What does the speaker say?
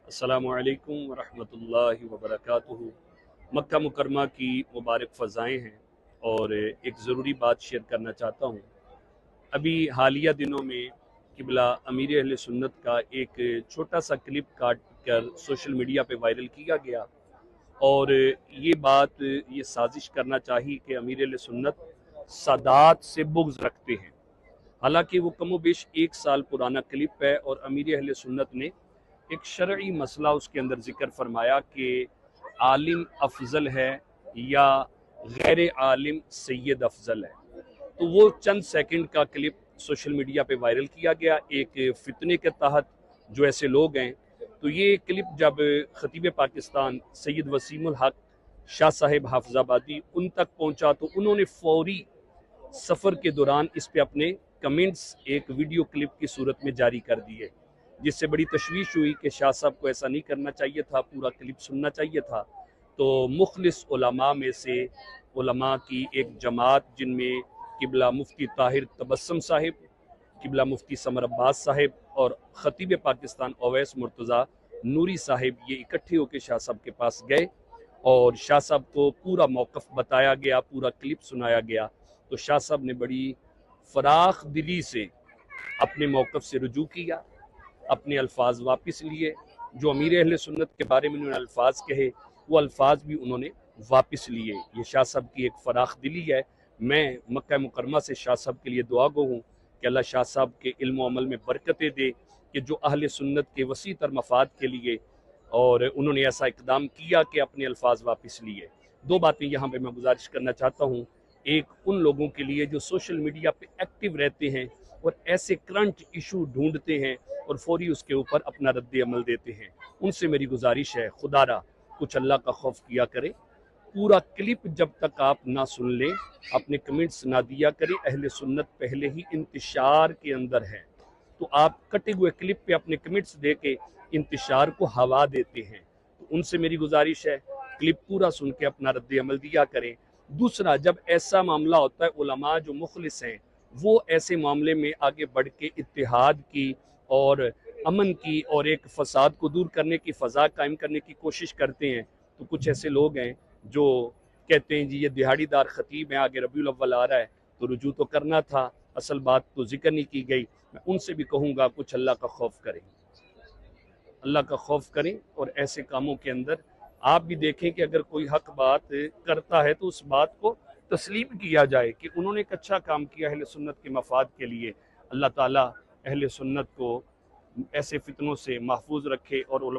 अस्सलामुअलैकुम वरहमतुल्लाहि वबरकातुहू। मक्का मुकरमा की मुबारक फ़ज़ाएँ हैं और एक ज़रूरी बात शेयर करना चाहता हूँ। अभी हालिया दिनों में क़िबला अमीर अहले सुन्नत का एक छोटा सा क्लिप काट कर सोशल मीडिया पे वायरल किया गया और ये बात ये साजिश करना चाहिए कि अमीर अहले सुन्नत सादात से बुग़्ज़ रखते हैं। हालांकि वो कमोबेश 1 साल पुराना क्लिप है और अमीर अहले सुन्नत ने एक शरई मसला उसके अंदर जिक्र फरमाया कि आलिम अफजल है या गैर आलिम सैयद अफजल है। तो वो चंद सेकंड का क्लिप सोशल मीडिया पे वायरल किया गया एक फितने के तहत। जो ऐसे लोग हैं, तो ये क्लिप जब खतीब पाकिस्तान सैयद वसीमुल हक शाह साहिब हाफिजाबादी उन तक पहुंचा तो उन्होंने फौरी सफ़र के दौरान इस पे अपने कमेंट्स एक वीडियो क्लिप की सूरत में जारी कर दिए, जिससे बड़ी तशवीश हुई कि शाह साहब को ऐसा नहीं करना चाहिए था, पूरा क्लिप सुनना चाहिए था। तो मुखलिस उलमा में से उलमा की एक जमात जिनमें किबला मुफ्ती ताहिर तबस्सुम साहिब, किबला मुफ्ती समर अब्बास साहिब और खतीब पाकिस्तान ओवैस मुर्तज़ा नूरी साहिब ये इकट्ठे होकर शाह साहब के पास गए और शाह साहब को पूरा मौक़िफ़ बताया गया, पूरा क्लिप सुनाया गया। तो शाह साहब ने बड़ी फराख दिली से अपने मौक़िफ़ से रुजू किया, अपने अल्फाज वापस लिए। जो अमीर अहले सुन्नत के बारे में उन्होंने अल्फाज कहे, वो अल्फाज भी उन्होंने वापस लिए। ये शाह साहब की एक फराख दिली है। मैं मक्का मुकरमा से शाह साहब के लिए दुआ गो हूँ कि अल्लाह शाह साहब के इल्म व अमल में बरकतें दे कि जो अहले सुन्नत के वसी तर मफाद के लिए और उन्होंने ऐसा इकदाम किया कि अपने अल्फाज वापस लिए। दो बातें यहाँ पे मैं गुजारिश करना चाहता हूँ। एक उन लोगों के लिए जो सोशल मीडिया पे एक्टिव रहते हैं और ऐसे करंट इशू ढूंढते हैं और फौरी उसके ऊपर अपना रद्द अमल देते हैं, उनसे मेरी गुजारिश है, खुदारा कुछ अल्लाह का खौफ किया करें। पूरा क्लिप जब तक आप ना सुन लें, अपने कमेंट्स ना दिया करें। अहले सुन्नत पहले ही इंतशार के अंदर है, तो आप कटे हुए क्लिप पे अपने कमेंट्स दे के इंतशार को हवा देते हैं। तो उनसे मेरी गुजारिश है, क्लिप पूरा सुन के अपना रद्द अमल दिया करें। दूसरा, जब ऐसा मामला होता है, उलमा जो मुखलिस हैं वो ऐसे मामले में आगे बढ़ के इत्तेहाद की और अमन की और एक फसाद को दूर करने की फ़ज़ा कायम करने की कोशिश करते हैं। तो कुछ ऐसे लोग हैं जो कहते हैं जी ये दिहाड़ीदार ख़तीब हैं, आगे रबीउल अव्वल आ रहा है तो रुजू तो करना था, असल बात तो जिक्र नहीं की गई। मैं उनसे भी कहूँगा कुछ अल्लाह का खौफ करें, अल्लाह का खौफ करें और ऐसे कामों के अंदर आप भी देखें कि अगर कोई हक बात करता है तो उस बात को तस्लीम किया जाए कि उन्होंने एक अच्छा काम किया अहले सुन्नत के मफाद के लिए। अल्लाह ताला अहले सुन्नत को ऐसे फितनों से महफूज रखे और उलमा